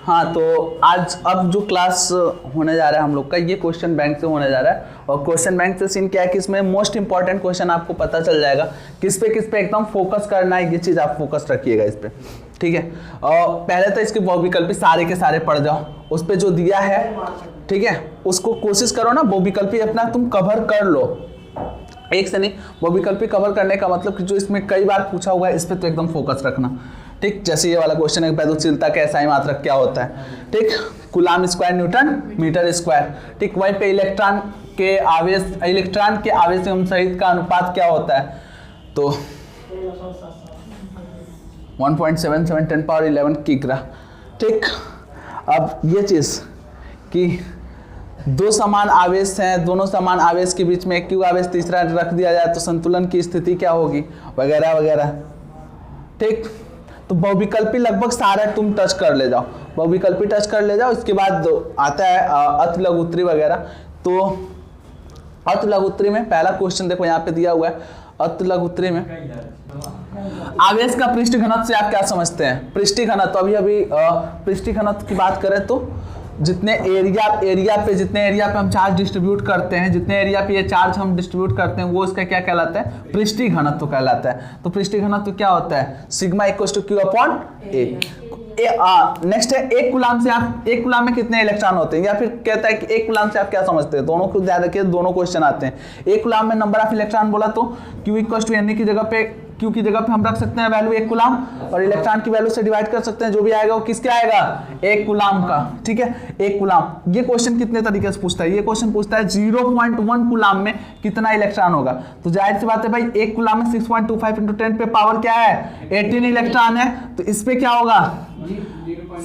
हाँ, तो आज अब जो क्लास होने जा रहा है हम लोग का, ये क्वेश्चन बैंक से होने जा रहा है। और क्वेश्चन बैंक से सीन क्या है कि इसमें मोस्ट इंपॉर्टेंट क्वेश्चन आपको पता चल जाएगा किस पे एकदम फोकस करना है, ये चीज़ आप फोकस रखिएगा इस पे, ठीक है। और पहले तो इसके बहुविकल्पी सारे के सारे पढ़ जाओ, उस पर जो दिया है, ठीक है, उसको कोशिश करो ना बहुविकल्पी अपना तुम कवर कर लो, एक से नहीं। बहुविकल्पी कवर करने का मतलब कि जो इसमें कई बार पूछा हुआ है इस पर तो एकदम फोकस रखना, ठीक। जैसे ये वाला क्वेश्चन है, वैद्युतशीलता का SI मात्रक क्या होता है, ठीक, coulomb square newton metre square, ठीक। वहीं पे इलेक्ट्रॉन के आवेश एवं सहित का अनुपात क्या होता है, तो 1.77 10⁻11 किग्रा, ठीक। अब ये चीज़ कि दो समान आवेश हैं, दोनों समान आवेश के बीच में एक क्यू आवेश तीसरा रख दिया जाए तो संतुलन की स्थिति क्या होगी, वगैरह वगैरह, ठीक। तो बहुविकल्पी लगभग सारा तुम टच कर ले जाओ, बहुविकल्पी टच कर ले जाओ। इसके बाद आता है अति लघुत्तरी वगैरह। तो अति लघुत्तरी में पहला क्वेश्चन देखो यहाँ पे दिया हुआ है। अति लघुत्तरी में आवेश का पृष्ठ घनत्व से आप क्या समझते हैं, पृष्ठीय घनत्व। अभी पृष्ठीय घनत्व की बात करें तो जितने एरिया पे हम चार्ज डिस्ट्रीब्यूट करते हैं, जितने एरिया पे ये चार्ज हम डिस्ट्रीब्यूट करते हैं वो इसका क्या कहलाता है, पृष्ठीय घनत्व कहलाता है। तो पृष्ठीय घनत्व क्या होता है, sigma equals to Q upon A. Next है एक कूलाम से आप, एक कूलाम में कितने इलेक्ट्रॉन होते हैं, या फिर कहता है कि एक कूलाम से आप क्या समझते हैं। दोनों को ध्यान रखिए, दोनों क्वेश्चन आते हैं। एक कूलाम में नंबर ऑफ इलेक्ट्रॉन बोला तो क्यू इक्वल्स टू एन की जगह पे, क्यू की जगह पे हम रख सकते हैं वैल्यू एक कूलाम, और इलेक्ट्रॉन की वैल्यू से डिवाइड कर सकते हैं। जो भी आएगा वो किसका आएगा, एक कूलाम का, ठीक है, एक कूलाम। ये क्वेश्चन कितने तरीके से पूछता है, ये क्वेश्चन पूछता है 0.1 कूलाम में कितना इलेक्ट्रॉन होगा। तो जाहिर सी बात है भाई, एक कूलाम में 6.25 × 10 पे पावर क्या है, 18 इलेक्ट्रॉन है। तो इस पे क्या होगा,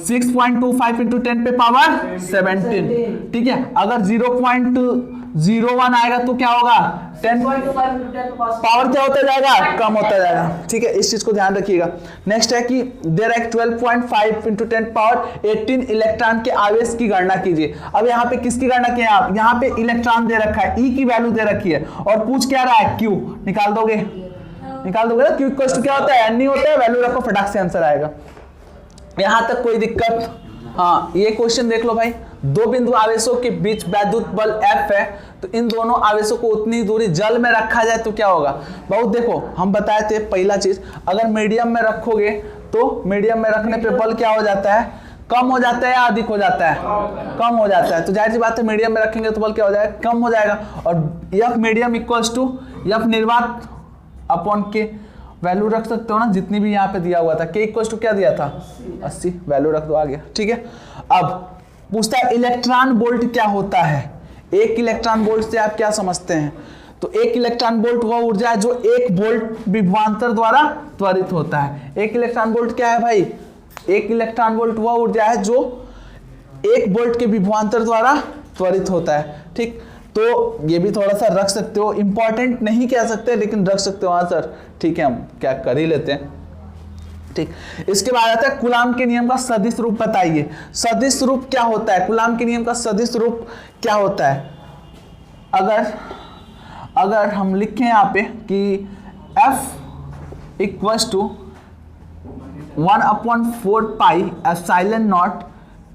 6.25 × 10 पे पावर 17, ठीक है। अगर 0.01 आएगा तो क्या होगा, 10 पावर क्या होता जाएगा, कम होता जाएगा, ठीक है। इस चीज को ध्यान रखिएगा। नेक्स्ट है कि देयर है 12.5 × 10 पावर 18 इलेक्ट्रॉन के आवेश की गणना कीजिए। अब यहाँ पे किसकी गणना की है आप, यहाँ पे इलेक्ट्रॉन दे रखा है, ई की वैल्यू दे रखी है, और पूछ क्या रहा है, क्यू। निकाल दोगे ना, क्यू इक्वल्स टू क्या होता है, एन होता है, वैल्यू रखो, फटाक से आंसर आएगा। यहां तक कोई दिक्कत, हाँ। ये क्वेश्चन देख लो भाई, दो बिंदु आवेशों के बीच वैद्युत बल F है, तो इन दोनों आवेशों को उतनी दूरी जल में रखा जाए तो क्या होगा। बहुत देखो, हम बताए थे पहला चीज, अगर मीडियम में रखोगे तो मीडियम में रखने पे बल क्या हो जाता है, कम हो जाता है या अधिक हो जाता है, कम हो जाता है। तो जाहिर सी बात है मीडियम में रखेंगे तो बल क्या हो जाएगा, कम हो जाएगा। और F medium equals to F निर्वात अपॉन के वैल्यू रख सकते हो ना, जितनी भी यहाँ पे दिया हुआ था। के इक्वल्स टू क्या दिया था, 80, वैल्यू रख दो, आ गया, ठीक है। अब पूछता है इलेक्ट्रॉन वोल्ट क्या होता है। एक इलेक्ट्रॉन वोल्ट से आप क्या समझते हैं, तो एक इलेक्ट्रॉन वोल्ट वह ऊर्जा है जो 1 वोल्ट विभवांतर द्वारा त्वरित होता है। एक इलेक्ट्रॉन वोल्ट क्या है भाई, एक इलेक्ट्रॉन वोल्ट वह ऊर्जा है जो 1 वोल्ट के विभवांतर द्वारा त्वरित होता है, ठीक। तो ये भी थोड़ा सा रख सकते हो, इंपॉर्टेंट नहीं कह सकते लेकिन रख सकते हो आंसर, ठीक है। हम क्या कर ही लेते हैं, ठीक। इसके बाद आता है कूलाम के नियम का सदिश रूप बताइए। सदिश रूप क्या होता है, कूलाम के नियम का सदिश रूप क्या होता है। अगर हम लिखें यहाँ पे कि F equals to 1/4 pi epsilon nought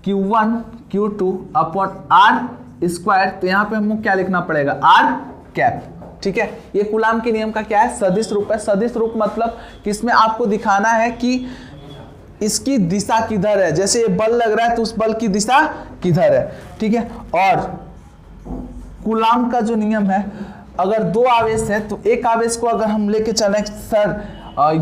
Q1 Q2 upon R square, तो यहाँ पे हमको क्या लिखना पड़ेगा, R कैप, ठीक है। ये कूलाम के नियम का क्या है, सदिश रूप है। सदिश रूप मतलब कि इसमें आपको दिखाना है कि इसकी दिशा किधर है, जैसे ये बल लग रहा है तो उस बल की दिशा किधर है, ठीक है। और कूलाम का जो नियम है, अगर दो आवेश है तो एक आवेश को अगर हम लेके चलें, सर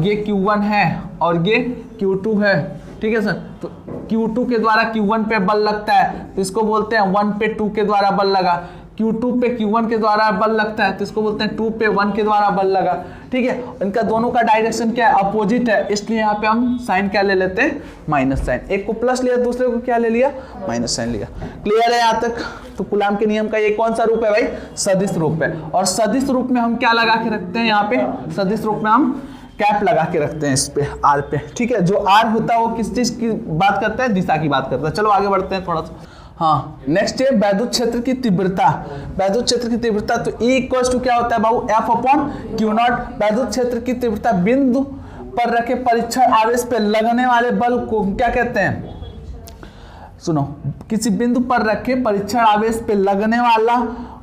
ये Q1 है और ये Q2 है, ठीक है सर, तो Q2 के द्वारा Q1 पे बल लगता है तो इसको बोलते हैं 1 पे 2 के द्वारा बल लगा। Q2 पे Q1 के द्वारा बल लगता है तो इसको बोलते हैं 2 पे 1 के द्वारा बल लगा, ठीक है। इनका दोनों का डायरेक्शन क्या है, अपोजिट है, इसलिए यहाँ पे हम साइन क्या ले लेते हैं, माइनस साइन। एक को प्लस लिया, दूसरे को क्या ले लिया, माइनस साइन लिया। क्लियर है यहाँ तक। तो कूलाम के नियम का ये कौन सा रूप है भाई, सदिश रूप है। और सदिश रूप में हम क्या लगा के रखते हैं, यहाँ पे सदिश रूप में हम कैप लगा के रखते हैं इस पे, आर पे, ठीक है। जो आर होता है वो किस चीज की बात करता है, दिशा की बात करता है। चलो आगे बढ़ते हैं थोड़ा सा। हाँ, नेक्स्ट है वैद्युत क्षेत्र की तीव्रता। वैद्युत क्षेत्र की तीव्रता, तो E इक्वल्स टू क्या होता है बाबू, F अपॉन Q0। वैद्युत क्षेत्र की तीव्रता बिंदु पर रखे परीक्षण आवेश पे लगने वाले बल को क्या कहते हैं, सुनो, किसी बिंदु पर रखे परीक्षण आवेश पे लगने वाला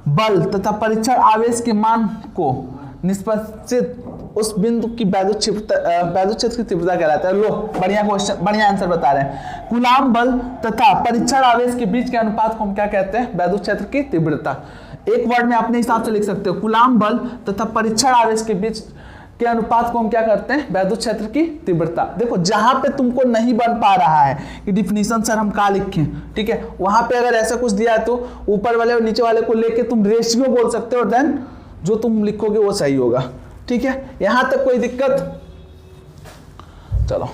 बल तथा परीक्षण आवेश के मान को निष्पत्तित उस बिंदु की वैद्युत क्षेत्र की तीव्रता कहलाता है। लो, बढ़िया क्वेश्चन, बढ़िया आंसर बता रहे हैं। कूलाम बल तथा परीक्षण आवेश के बीच के अनुपात को हम क्या कहते हैं? वैद्युत क्षेत्र की तीव्रता। एक वर्ड में अपने हिसाब से लिख सकते हो, कूलाम बल तथा परीक्षण आवेश के बीच के अनुपात को हम क्या करते हैं? वैद्युत क्षेत्र की तीव्रता। देखो, जहां पे तुमको नहीं बन पा रहा है कि डिफिनीशन सर हम क्या लिखें, ठीक है, वहां पे अगर ऐसा कुछ दिया है तो ऊपर वाले और नीचे वाले को लेके तुम रेशियो बोल सकते हो, देन जो तुम लिखोगे वो सही होगा, ठीक है। यहां तक कोई दिक्कत? चलो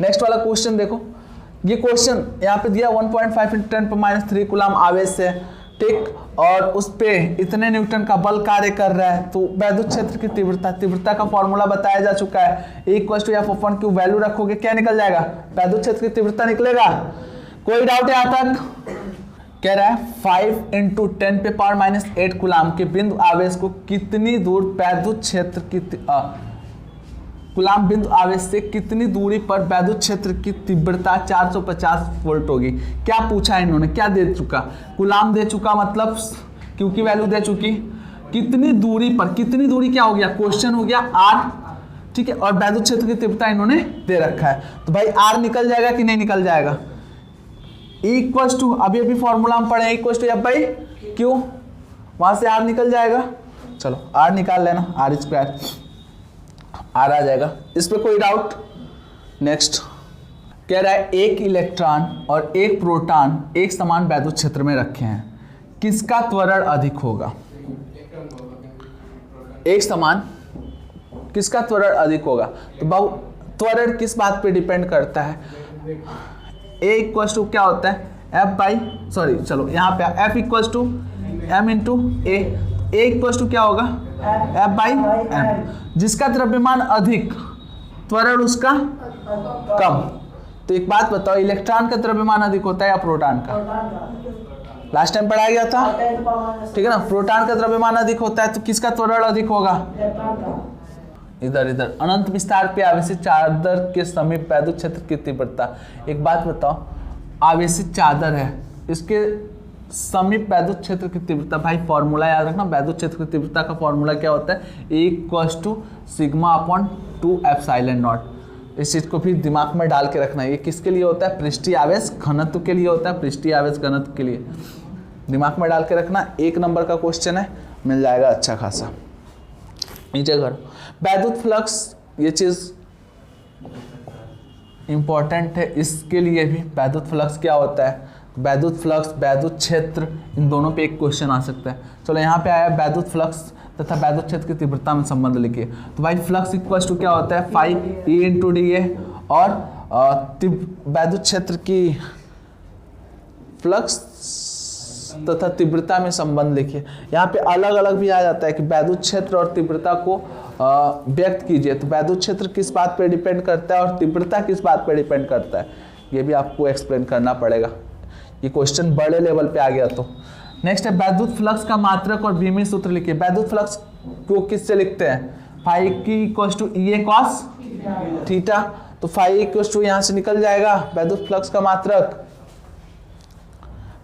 नेक्स्ट वाला क्वेश्चन देखो। ये क्वेश्चन यहाँ पे दिया 1.5 × 10⁻³ कूलाम आवेश है, ठीक, और उस पे इतने न्यूटन का बल कार्य कर रहा है। तो वैद्युत क्षेत्र की तीव्रता का फॉर्मूला बताया जा चुका है। E=F(1) की वैल्यू रखोगे क्या निकल जाएगा? वैद्युत क्षेत्र की तीव्रता निकलेगा। कोई डाउट यहाँ तक? कह रहा है 5 × 10⁻⁸ कूलाम के बिंदु आवेश को कितनी दूर वैद्युत क्षेत्र की कूलाम बिंदु आवेश से कितनी दूरी पर वैद्युत क्षेत्र की तीव्रता 450 वोल्ट होगी। क्या पूछा है इन्होंने? क्या दे चुका? कूलाम दे चुका, मतलब क्यू की वैल्यू दे चुकी। कितनी दूरी पर, कितनी दूरी क्या हो गया? क्वेश्चन हो गया आर, ठीक है, और वैद्युत क्षेत्र की तीव्रता इन्होंने दे रखा है। तो भाई आर निकल जाएगा कि नहीं निकल जाएगा? इक्वल्स टू, अभी फॉर्मूला हम पढ़े, F/Q, वहां से आर निकल जाएगा। चलो आर निकाल लेना, R², आर आ जाएगा। इस पे कोई डाउट? नेक्स्ट कह रहा है एक इलेक्ट्रॉन और एक प्रोटॉन एक समान वैद्युत क्षेत्र में रखे हैं, किसका त्वरण अधिक होगा? एक समान, किसका त्वरण अधिक होगा? तो बहु त्वरण किस बात पे डिपेंड करता है? A क्या होता है? चलो यहाँ पे F (m) × A क्या होगा? F/m। जिसका द्रव्यमान अधिक, त्वरण उसका कम। तो एक बात बताओ, इलेक्ट्रॉन का द्रव्यमान अधिक होता है या प्रोटॉन का? लास्ट टाइम पढ़ाया गया था, ठीक है ना। प्रोटॉन का द्रव्यमान अधिक होता है, तो किसका त्वरण अधिक होगा? इधर अनंत विस्तार पे आवेशित चादर के समीप वैद्युत क्षेत्र की तीव्रता। एक बात बताओ, आवेशित चादर है, इसके समीप वैद्युत क्षेत्र की तीव्रता, भाई फॉर्मूला याद रखना, वैद्युत क्षेत्र की तीव्रता का फॉर्मूला क्या होता है? E=σ/2ε0। इस चीज को भी दिमाग में डाल के रखना है। ये किसके लिए होता है? पृष्ठीय आवेश घनत्व के लिए होता है, पृष्ठीय आवेश घनत्व के लिए दिमाग में डाल के रखना। 1 नंबर का क्वेश्चन है, मिल जाएगा अच्छा खासा। नीचे करो, वैद्युत फ्लक्स, ये चीज इंपॉर्टेंट है, इसके लिए भी वैद्युत फ्लक्स क्या होता है? वैद्युत फ्लक्स, वैद्युत क्षेत्र, इन दोनों पे एक क्वेश्चन आ सकता है। चलो यहाँ पे आया वैद्युत फ्लक्स तथा वैद्युत क्षेत्र की तीव्रता में संबंध लिखिए। तो भाई फ्लक्स इक्वल्स टू क्या होता है? 5E × dA, और वैद्युत क्षेत्र की फ्लक्स तथा तीव्रता में संबंध लिखिए। यहाँ पे अलग अलग भी आ जाता है कि वैद्युत क्षेत्र और तीव्रता को व्यक्त कीजिए। तो वैद्युत क्षेत्र किस बात पे डिपेंड करता है और तीव्रता किस बात पे डिपेंड करता है, ये भी आपको एक्सप्लेन करना पड़ेगा। ये क्वेश्चन बड़े लेवल पे आ गया। तो नेक्स्ट है वैद्युत फ्लक्स का मात्रक और बीमी सूत्र लिखिए। वैद्युत फ्लक्स को किससे लिखते हैं? Phi = EA cos theta. तो फाई = यहाँ से निकल जाएगा वैद्युत फ्लक्स का मात्रक।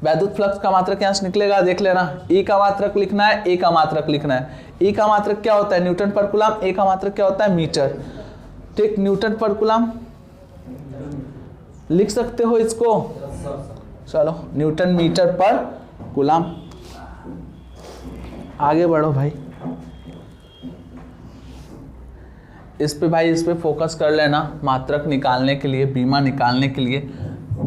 वैद्युत फ्लक्स का मात्रक यहाँ से निकलेगा, देख लेना। E का मात्रक लिखना है, A का मात्रक लिखना है। E का मात्रक क्या होता है? न्यूटन पर कूलम। A का मात्रक क्या होता है? मीटर, ठीक। न्यूटन पर कूलम लिख सकते हो इसको। चलो, न्यूटन मीटर पर कूलम। आगे बढ़ो भाई, इस पे फोकस कर लेना। मात्रक निकालने के लिए, बीमा निकालने के लिए,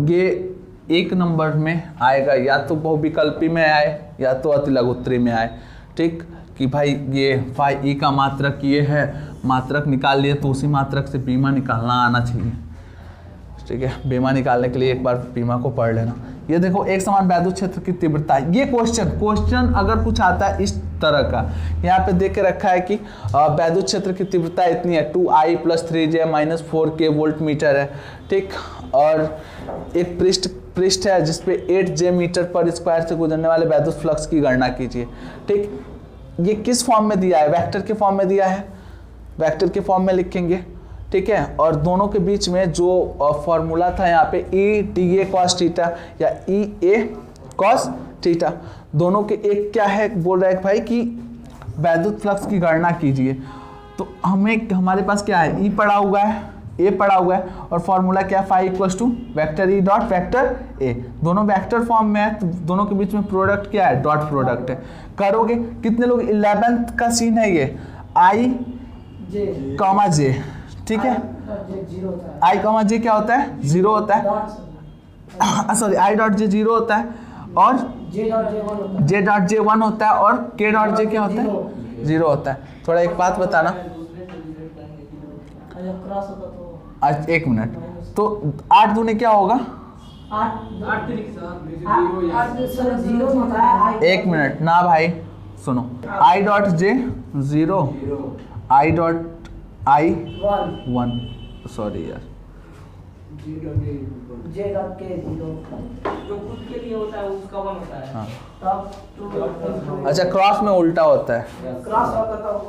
ये 1 नंबर में आएगा, या तो बहुविकल्पी में आए या तो अतिलघुत्तरी में आए, ठीक। कि भाई ये फाई ई का मात्रक ये है, मात्रक निकाल लिए तो उसी मात्रक से बीमा निकालना आना चाहिए, ठीक है। बीमा निकालने के लिए एक बार बीमा को पढ़ लेना। ये देखो, एक समान वैद्युत क्षेत्र की तीव्रता। ये क्वेश्चन अगर कुछ आता है इस तरह का, यहाँ पे देख के रखा है कि वैद्युत क्षेत्र की तीव्रता इतनी है, 2I + 3J - 4K volt meter है, ठीक। और एक पृष्ठ है जिसपे 8J मीटर/स्क्वायर से गुजरने वाले वैद्युत फ्लक्स की गणना कीजिए, ठीक। ये किस फॉर्म में दिया है? वेक्टर के फॉर्म में दिया है, वेक्टर के फॉर्म में लिखेंगे, ठीक है, और दोनों के बीच में जो फॉर्मूला था यहाँ पे E D A cos theta या ई ए कॉस थीटा, दोनों के एक क्या है, बोल रहा है भाई कि वैद्युत फ्लक्स की गणना कीजिए। तो हमारे पास क्या है, ई पड़ा हुआ है, ए पड़ा हुआ है, और फॉर्मूला क्या, phi equals to vector E dot vector A, दोनों वेक्टर फॉर्म में है, तो दोनों के बीच में प्रोडक्ट क्या है, डॉट प्रोडक्ट है। करोगे कितने लोग, 11th का सीन है ये, आई कॉमा जे, ठीक है, आई कॉमा जे क्या होता है, जीरो होता है, sorry I dot J zero होता है, और जे डॉट जे 1 होता है, और के डॉट जे क्या होता है, जीरो होता है। थोड़ा एक बात बताना, आज 1 मिनट, तो 8 दूने क्या होगा, 1 मिनट ना भाई, सुनो, I dot J 0, I dot I 1, sorry यार, जे डॉट के 0 जो खुद के लिए होता है उसका 1 होता है। हाँ, अच्छा क्रॉस में उल्टा होता है, क्रॉस होता है